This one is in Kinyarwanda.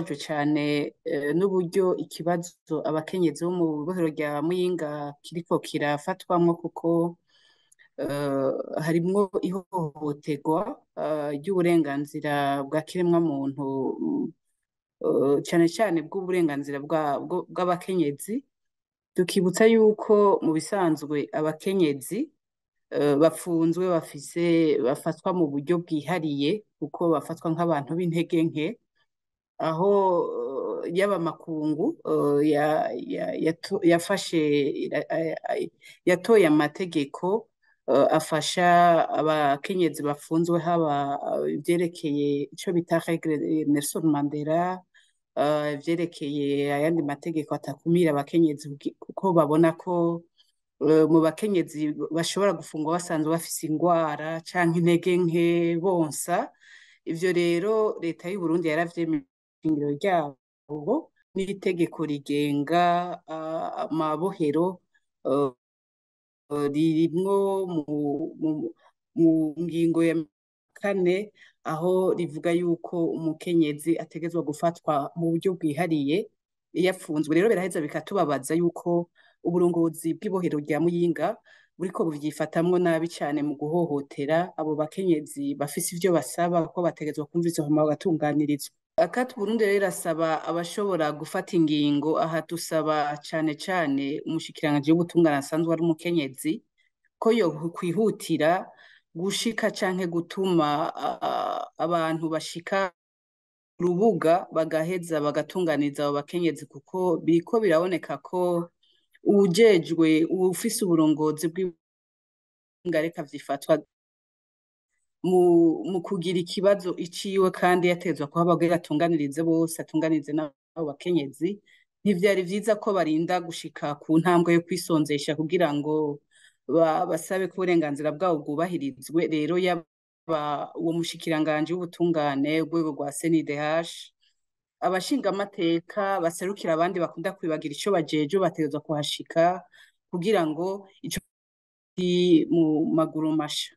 turababajwe cyane n'uburyo ikibazo abakenyezi bo mu ibohero rya Muyinga kiriko kirafatwamwo, kuko harimwo ihohoterwa ry'uburenganzira bwa kiremwa muntu, cyane cyane bw'uburenganzira bw'abakenyezi. Tukibutsa yuko mu bisanzwe abakenyezi bapfunzwe bafatwa mu buryo bwihariye, kuko bafatwa nk'abantu b'intege nke, aho yaba makungu yatoye amategeko afasha abakenyezi bapfunzwe, haba ivyerekeye ico bita règle Nelson Mandela, ivyerekeye ayandi mategeko atakumira abakenyezi, kuko babona ko mu bakenyezi bashobora gufungwa basanzwe bafise ingwara canke intege nke bonsa. Ivyo rero leta y'u Burundi yaravyemeye ishingiro ryabo n'itegeko rigenga amabohero, ririmwo mu ngingo ya 4 aho rivuga yuko umukenyezi ategezwa gufatwa mu buryo bwihariye iyo apfunzwe. Rero biraheza bikatubabaza yuko uburongozi bw'ibohero rya Muyinga buriko buvyifatamwo nabi cane mu guhohotera abo bakenyezi bafise ivyo basaba ko bategezwa kumvizwa hama bagatunganirizwa. ACAT-Burundi rero irasaba abashobora gufata ingingo, aha dusaba cane cane umushikiranganji w'ubutungane asanzwe ari umukenyezi, ko yokwihutira gushika canke gutuma abantu bashika urubuga bagaheza bagatunganiriza abo bakenyezi, kuko biriko biraboneka ko uwujejwe ufise uburongozi bw'ingareka vyifatwa mu kugira ikibazo iciwe, kandi yategezwa kuba atunganirize bose, atunganirize n'abo bakenyezi. Ntivyari vyiza ko barinda gushika ku ntambwe yo kwisonzesha kugira ngo basabe ko uburenganzira bwabo bwubahirizwe. Rero yaba uwo mushikiranganji w'ubutungane, urwego rwa CNDH, abashingamateka baserukira abandi bakunda kwibagira ico bajejwe, bategezwa kuhashika kugira ngo ico mu maguru masha.